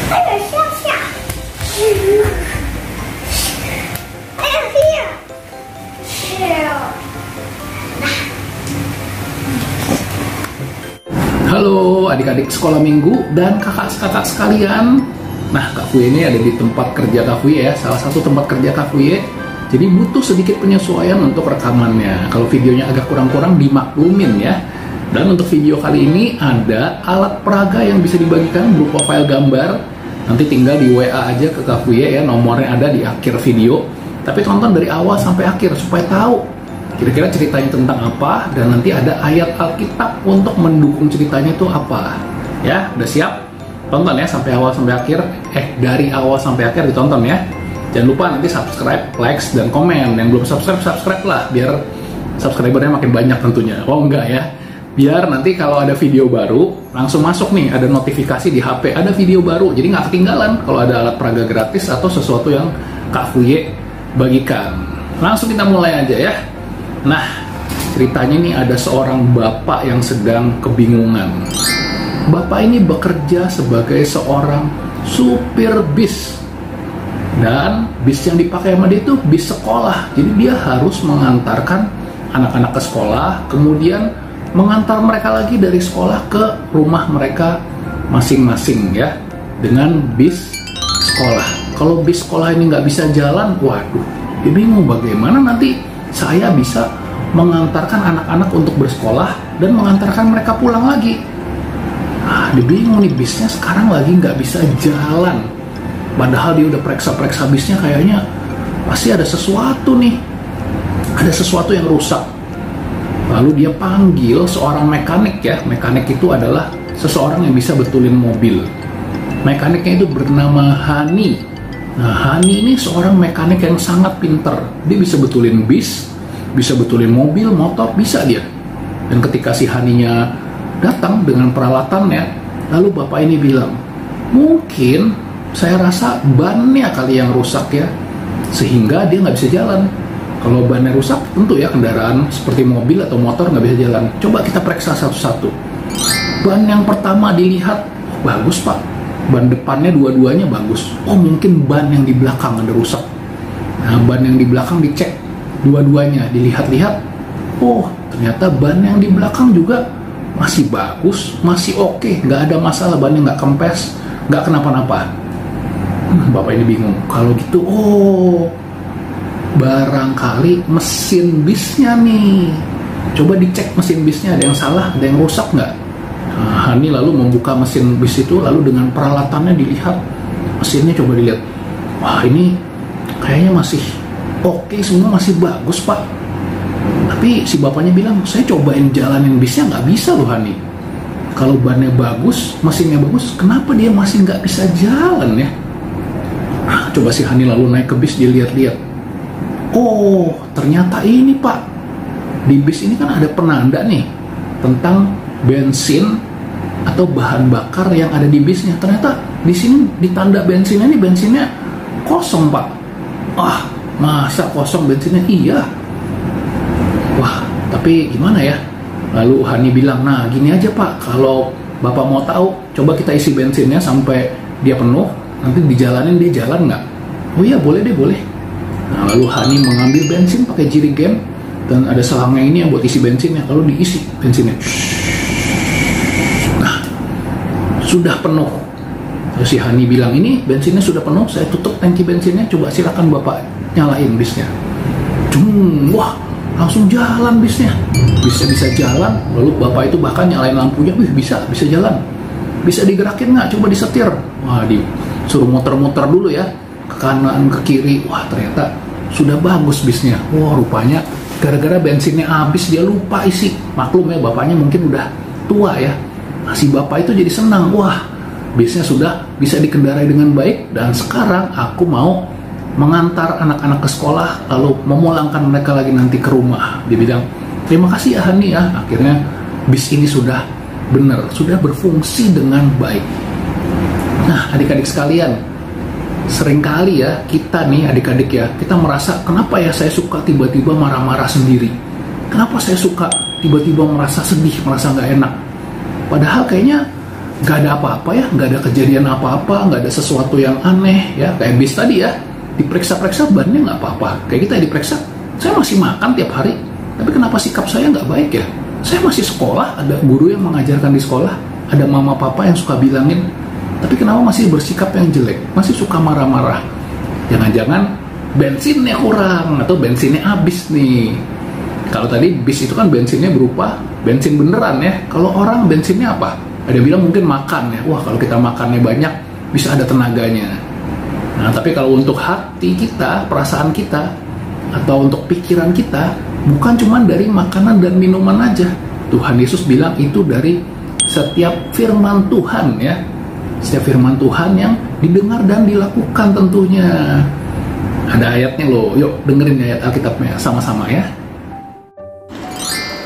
Ayo siap-siap. Ayo siap. Halo adik-adik sekolah minggu dan kakak-kakak sekalian. Nah, Kak Fuye ini ada di tempat kerja Kak Fuye ya, salah satu tempat kerja Kak Fuye. Jadi butuh sedikit penyesuaian untuk rekamannya. Kalau videonya agak kurang-kurang dimaklumin ya. Dan untuk video kali ini ada alat peraga yang bisa dibagikan berupa file gambar. Nanti tinggal di WA aja ke Kak Fuye ya, nomornya ada di akhir video. Tapi tonton dari awal sampai akhir supaya tahu kira-kira ceritanya tentang apa, dan nanti ada ayat Alkitab untuk mendukung ceritanya itu apa. Ya, udah siap? Tonton ya sampai awal sampai akhir. Dari awal sampai akhir ditonton ya. Jangan lupa nanti subscribe, likes, dan komen. Yang belum subscribe, subscribe lah biar subscribernya makin banyak tentunya. Oh enggak ya. Biar nanti kalau ada video baru langsung masuk nih, ada notifikasi di HP, ada video baru. Jadi nggak ketinggalan kalau ada alat peraga gratis atau sesuatu yang Kak Fuye bagikan. Langsung kita mulai aja ya. Nah, ceritanya ini ada seorang bapak yang sedang kebingungan. Bapak ini bekerja sebagai seorang supir bis. Dan bis yang dipakai sama dia itu bis sekolah. Jadi dia harus mengantarkan anak-anak ke sekolah, kemudian mengantar mereka lagi dari sekolah ke rumah mereka masing-masing ya, dengan bis sekolah. Kalau bis sekolah ini nggak bisa jalan, waduh, dia bingung bagaimana nanti saya bisa mengantarkan anak-anak untuk bersekolah dan mengantarkan mereka pulang lagi. Nah, dia bingung nih, bisnya sekarang lagi nggak bisa jalan. Padahal dia udah periksa-periksa bisnya, kayaknya pasti ada sesuatu nih. Ada sesuatu yang rusak. Lalu dia panggil seorang mekanik ya. Mekanik itu adalah seseorang yang bisa betulin mobil. Mekaniknya itu bernama Hani. Nah, Hani ini seorang mekanik yang sangat pinter. Dia bisa betulin bis, bisa betulin mobil, motor, bisa dia. Dan ketika si Haninya datang dengan peralatannya, lalu bapak ini bilang, mungkin saya rasa bannya kali yang rusak ya, sehingga dia nggak bisa jalan. Kalau bannya rusak, tentu ya kendaraan seperti mobil atau motor nggak bisa jalan. Coba kita periksa satu-satu. Ban yang pertama dilihat, bagus pak. Ban depannya dua-duanya bagus. Oh, mungkin ban yang di belakang ada rusak. Nah, ban yang di belakang dicek. Dua-duanya dilihat-lihat. Oh, ternyata ban yang di belakang juga masih bagus, masih oke. Nggak ada masalah, bannya nggak kempes, nggak kenapa-napa. Bapak ini bingung. Kalau gitu, oh, barangkali mesin bisnya nih. Coba dicek mesin bisnya, ada yang salah, ada yang rusak nggak? Nah, Hani lalu membuka mesin bis itu, lalu dengan peralatannya dilihat, mesinnya coba dilihat. Wah, ini kayaknya masih oke, semua masih bagus pak. Tapi si bapaknya bilang, saya cobain jalanin bisnya nggak bisa loh Hani. Kalau bannya bagus, mesinnya bagus, kenapa dia masih nggak bisa jalan ya? Nah, coba si Hani lalu naik ke bis, dia lihat-lihat. Oh, ternyata ini pak, di bis ini kan ada penanda nih tentang bensin atau bahan bakar yang ada di bisnya. Ternyata di sini di tanda bensinnya ini bensinnya kosong pak. Wah, masa kosong bensinnya? Iya. Wah, tapi gimana ya? Lalu Hani bilang, nah gini aja pak, kalau bapak mau tahu, coba kita isi bensinnya sampai dia penuh, nanti dijalanin dia jalan nggak? Oh iya, boleh deh, boleh. Nah, lalu Hani mengambil bensin pakai jerigen, dan ada selangnya ini yang buat isi bensinnya. Lalu diisi bensinnya. Nah, sudah penuh. Terus si Hani bilang, ini bensinnya sudah penuh, saya tutup tangki bensinnya, coba silakan bapak nyalain bisnya. Wah, langsung jalan bisnya. Bisnya bisa jalan, lalu bapak itu bahkan nyalain lampunya. Wih, bisa jalan. Bisa digerakin nggak? Coba disetir. Wah, disuruh muter-muter dulu ya, ke kanan, ke kiri. Wah, ternyata sudah bagus bisnya. Wah, rupanya gara-gara bensinnya habis dia lupa isi. Maklum ya, bapaknya mungkin udah tua ya. Nah, si bapak itu jadi senang. Wah, bisnya sudah bisa dikendarai dengan baik, dan sekarang aku mau mengantar anak-anak ke sekolah lalu memulangkan mereka lagi nanti ke rumah. Dia bilang, terima kasih ya Hani ya, akhirnya bis ini sudah benar, sudah berfungsi dengan baik. Nah, adik-adik sekalian, seringkali ya kita nih adik-adik ya, kita merasa kenapa ya saya suka tiba-tiba marah-marah sendiri, kenapa saya suka tiba-tiba merasa sedih, merasa nggak enak. Padahal kayaknya nggak ada apa-apa ya, nggak ada kejadian apa-apa, nggak ada sesuatu yang aneh ya, kayak bis tadi ya, diperiksa-periksa bannya nggak apa-apa, kayak kita diperiksa, saya masih makan tiap hari, tapi kenapa sikap saya nggak baik ya? Saya masih sekolah, ada guru yang mengajarkan di sekolah, ada mama papa yang suka bilangin, tapi kenapa masih bersikap yang jelek, masih suka marah-marah? Jangan-jangan bensinnya kurang atau bensinnya habis nih. Kalau tadi bis itu kan bensinnya berupa bensin beneran ya. Kalau orang bensinnya apa? Ada bilang mungkin makan ya. Wah, kalau kita makannya banyak bisa ada tenaganya. Nah, tapi kalau untuk hati kita, perasaan kita, atau untuk pikiran kita, bukan cuma dari makanan dan minuman aja. Tuhan Yesus bilang itu dari setiap firman Tuhan ya. Setiap firman Tuhan yang didengar dan dilakukan tentunya. Ada ayatnya loh. Yuk dengerin ayat Alkitabnya sama-sama ya.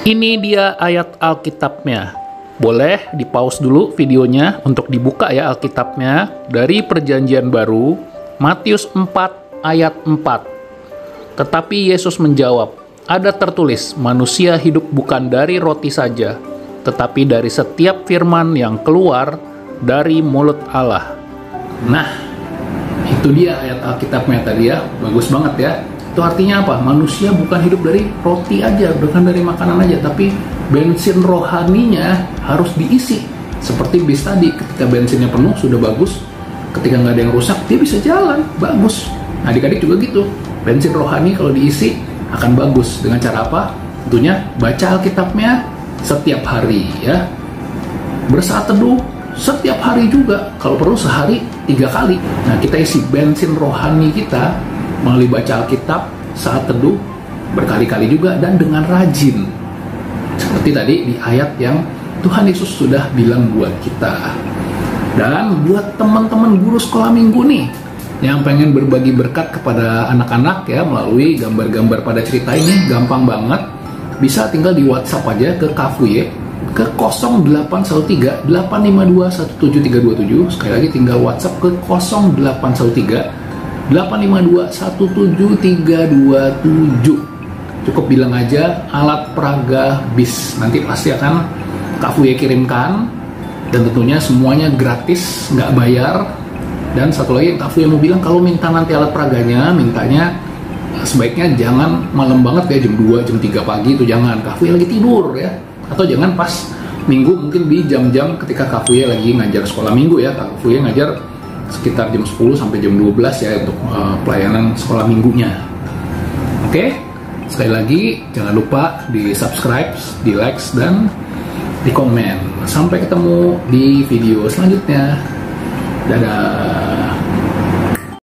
Ini dia ayat Alkitabnya. Boleh di-pause dulu videonya untuk dibuka ya Alkitabnya dari Perjanjian Baru, Matius 4 ayat 4. Tetapi Yesus menjawab, ada tertulis, manusia hidup bukan dari roti saja, tetapi dari setiap firman yang keluar dari mulut Allah. Nah, itu dia ayat Alkitabnya tadi ya, bagus banget ya. Itu artinya apa? Manusia bukan hidup dari roti aja, bukan dari makanan aja, tapi bensin rohaninya harus diisi. Seperti bis tadi, ketika bensinnya penuh sudah bagus, ketika nggak ada yang rusak, dia bisa jalan, bagus. Nah, adik-adik juga gitu. Bensin rohani kalau diisi akan bagus. Dengan cara apa? Tentunya baca Alkitabnya setiap hari ya. Bersaat teduh setiap hari juga, kalau perlu sehari 3 kali. Nah, kita isi bensin rohani kita melalui baca Alkitab, saat teduh, berkali-kali juga, dan dengan rajin. Seperti tadi di ayat yang Tuhan Yesus sudah bilang buat kita. Dan buat teman-teman guru sekolah minggu nih, yang pengen berbagi berkat kepada anak-anak ya, melalui gambar-gambar pada cerita ini, gampang banget. Bisa tinggal di WhatsApp aja ke Kafuye, ke 0813 852 17327. Sekali lagi tinggal WhatsApp ke 0813 852 17327. Cukup bilang aja alat peraga bis, nanti pasti akan Kafuye kirimkan, dan tentunya semuanya gratis, nggak bayar. Dan satu lagi yang Kafuye mau bilang, kalau minta nanti alat peraganya, mintanya sebaiknya jangan malam banget ya, jam 2, jam 3 pagi itu jangan, Kafuye lagi tidur ya. Atau jangan pas minggu, mungkin di jam-jam ketika Kafuye lagi ngajar sekolah minggu ya. Kafuye ngajar sekitar jam 10 sampai jam 12 ya untuk pelayanan sekolah minggunya. Oke, sekali lagi jangan lupa di subscribe, di like, dan di komen. Sampai ketemu di video selanjutnya. Dadah.